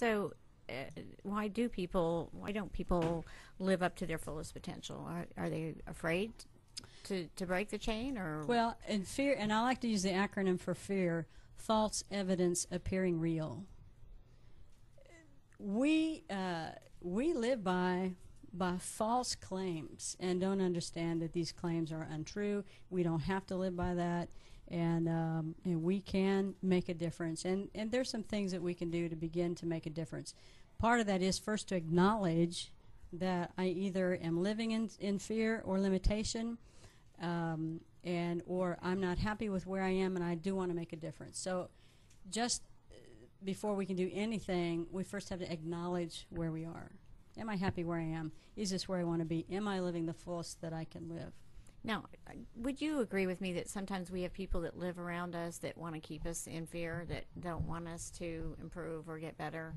So why don't people live up to their fullest potential? Are they afraid to break the chain, or? Well, in fear, and I like to use the acronym for fear, false evidence appearing real. We live by false claims and don't understand that these claims are untrue. We don't have to live by that, and we can make a difference. And there's some things that we can do to begin to make a difference. Part of that is first to acknowledge that I either am living in fear or limitation, or I'm not happy with where I am and I do want to make a difference. So just before we can do anything, we first have to acknowledge where we are. Am I happy where I am? Is this where I want to be? Am I living the fullest that I can live? Now, would you agree with me that sometimes we have people that live around us that want to keep us in fear, that don't want us to improve or get better?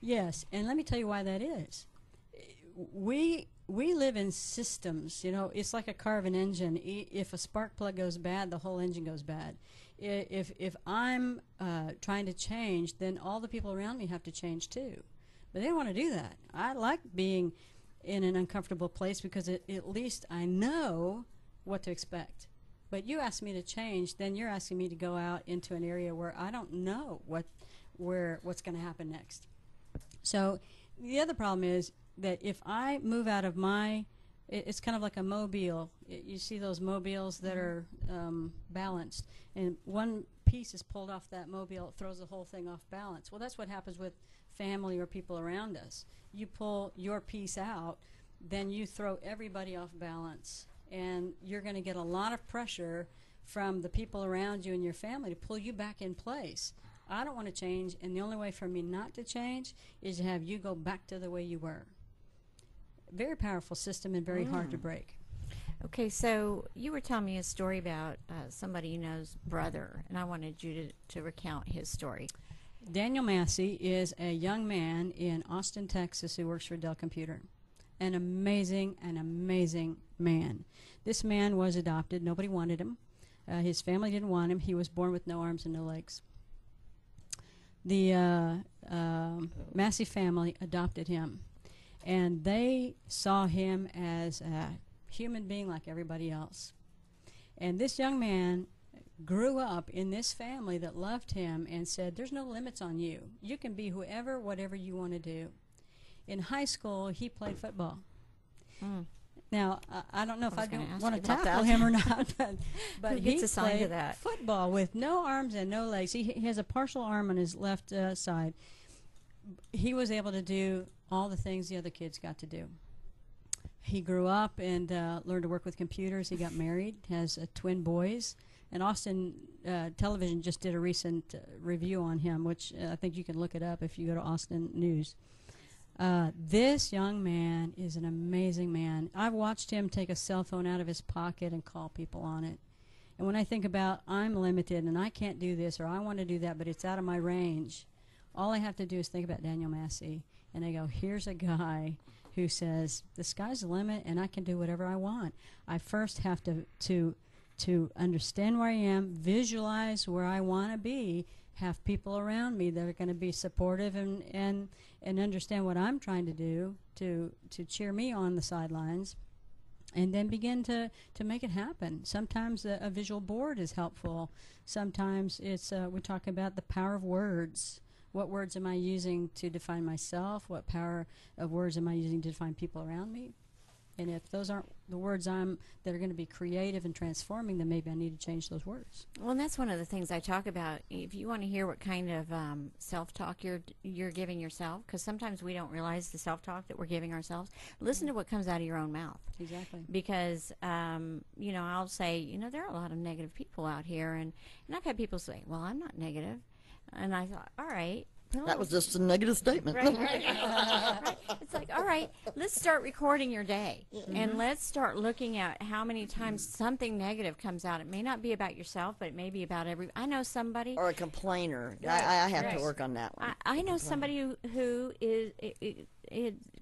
Yes, and let me tell you why that is. We live in systems. You know, it's like a car of an engine. If a spark plug goes bad, the whole engine goes bad. If I'm trying to change, then all the people around me have to change too. But they don't want to do that. I like being in an uncomfortable place because at least I know what to expect. But you ask me to change, then you're asking me to go out into an area where I don't know what's going to happen next. So the other problem is that if I move out of it's kind of like a mobile. You see those mobiles that are balanced, and one piece is pulled off that mobile, it throws the whole thing off balance. Well, that's what happens with family or people around us. You pull your piece out, then you throw everybody off balance, and you're going to get a lot of pressure from the people around you and your family to pull you back in place. I don't want to change, and the only way for me not to change is to have you go back to the way you were. Very powerful system and very hard to break. Okay, so you were telling me a story about somebody you know's brother, and I wanted you to recount his story. Daniel Massey is a young man in Austin, Texas, who works for Dell Computer. An amazing man. This man was adopted. Nobody wanted him. His family didn't want him. He was born with no arms and no legs. The Massey family adopted him, and they saw him as a human being like everybody else. And this young man grew up in this family that loved him and said, there's no limits on you. You can be whatever you want to do. In high school, he played football. Now, I don't know if I want to tackle him or not, but he played football with no arms and no legs. He has a partial arm on his left side. He was able to do all the things the other kids got to do. He grew up and learned to work with computers. He got married, has twin boys. And Austin Television just did a recent review on him, which I think you can look it up if you go to Austin News. This young man is an amazing man. I've watched him take a cell phone out of his pocket and call people on it. And when I think about I'm limited and I can't do this or I want to do that, but it's out of my range, all I have to do is think about Daniel Massey. And I go, here's a guy who says, the sky's the limit and I can do whatever I want. I first have to understand where I am, visualize where I want to be, have people around me that are going to be supportive and understand what I'm trying to do to cheer me on the sidelines, and then begin to make it happen. Sometimes a visual board is helpful. Sometimes it's we talk about the power of words. What words am I using to define myself? What power of words am I using to define people around me? And if those aren't the words that are going to be creative and transforming, then maybe I need to change those words. Well, and that's one of the things I talk about. If you want to hear what kind of self-talk you're giving yourself, because sometimes we don't realize the self-talk that we're giving ourselves, listen to what comes out of your own mouth. Exactly. Because, I'll say, there are a lot of negative people out here. And I've had people say, well, I'm not negative. And I thought, all right. That was just a negative statement. Right. It's like, all right, let's start recording your day. And let's start looking at how many times something negative comes out. It may not be about yourself, but it may be about I know somebody. Or a complainer. I have to work on that one. I know somebody who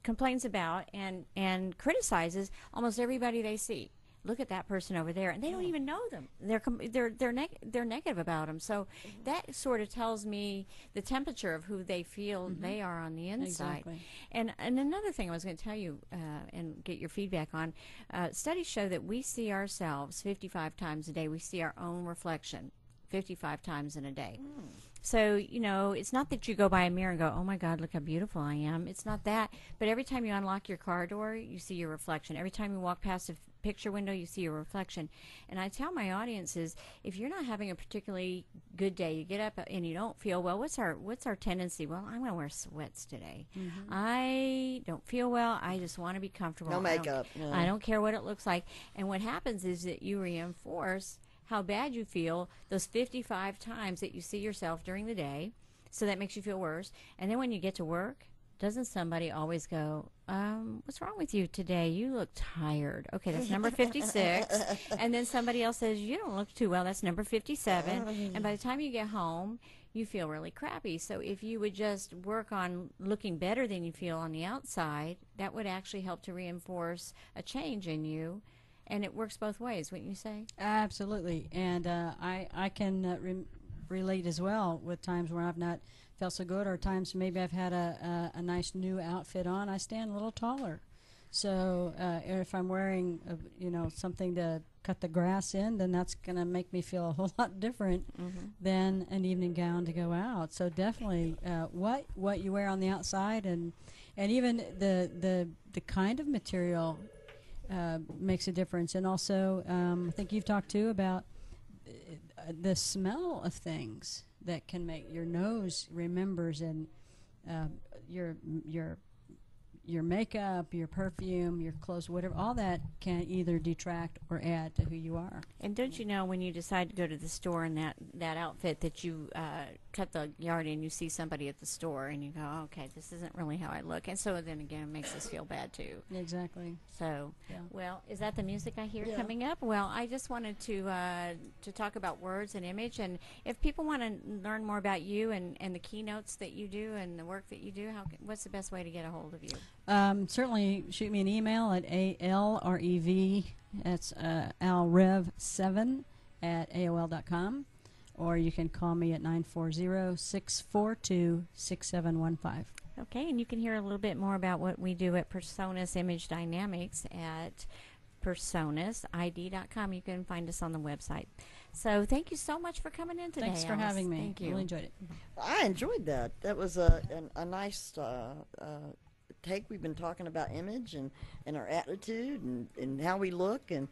complains about and criticizes almost everybody they see. look at that person over there, and they don't even know them. They're negative about them. So that sort of tells me the temperature of who they feel they are on the inside. Exactly. And another thing I was going to tell you and get your feedback on, studies show that we see ourselves 55 times a day. We see our own reflection 55 times in a day. So, you know, it's not that you go by a mirror and go, oh, my God, look how beautiful I am. It's not that. But every time you unlock your car door, you see your reflection. Every time you walk past a picture window, you see your reflection. And I tell my audiences, if you're not having a particularly good day, you get up and you don't feel well, what's our tendency? Well, I'm going to wear sweats today. I don't feel well. I just want to be comfortable. No makeup. I don't care what it looks like. And what happens is that you reinforce how bad you feel those 55 times that you see yourself during the day, so that makes you feel worse. And then when you get to work, doesn't somebody always go, what's wrong with you today? You look tired. Okay, that's number 56. And then somebody else says, you don't look too well. That's number 57. And by the time you get home, you feel really crappy. So if you would just work on looking better than you feel on the outside, that would actually help to reinforce a change in you. And it works both ways, wouldn't you say? Absolutely. And I can relate as well with times where I've not felt so good, or times maybe I've had a nice new outfit on. I stand a little taller. So if I'm wearing, something to cut the grass in, then that's going to make me feel a whole lot different than an evening gown to go out. So definitely what you wear on the outside and even the kind of material makes a difference. And also, I think you've talked too about the smell of things that can make your nose remembers, and your makeup, your perfume, your clothes, whatever, all that can either detract or add to who you are. And don't you know, when you decide to go to the store in that outfit, that you cut the yard and you see somebody at the store and you go, oh, okay, this isn't really how I look. And so then again, it makes us feel bad too. Exactly. So, Yeah. Well, is that the music I hear coming up? Well, I just wanted to talk about words and image. And if people want to learn more about you and the keynotes that you do and the work that you do, what's the best way to get a hold of you? Certainly shoot me an email at ALREV, that's alrev7 at AOL.com, or you can call me at 940-642-6715. Okay, and you can hear a little bit more about what we do at Personas Image Dynamics at personasid.com. You can find us on the website. So thank you so much for coming in today, Thanks for Alice. having me. Thank you. Really enjoyed it. I enjoyed that. That was a nice take. We've been talking about image and our attitude and how we look and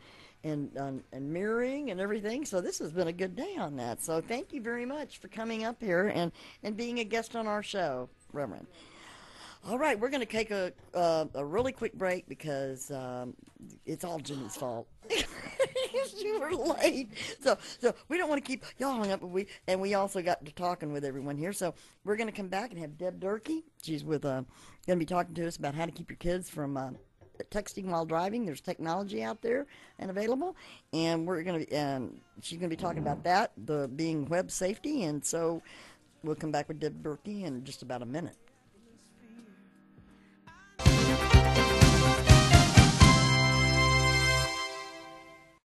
mirroring and everything. So this has been a good day on that. So thank you very much for coming up here and being a guest on our show, Reverend. All right, we're going to take a really quick break because it's all Jimmy's fault. You were late, so we don't want to keep y'all hung up. But we also got to talking with everyone here. So we're going to come back and have Deb Durkee. She's going to be talking to us about how to keep your kids from texting while driving. There's technology out there and available, and she's going to be talking about that, the being web safety, and so we'll come back with Deb Durkee in just about a minute.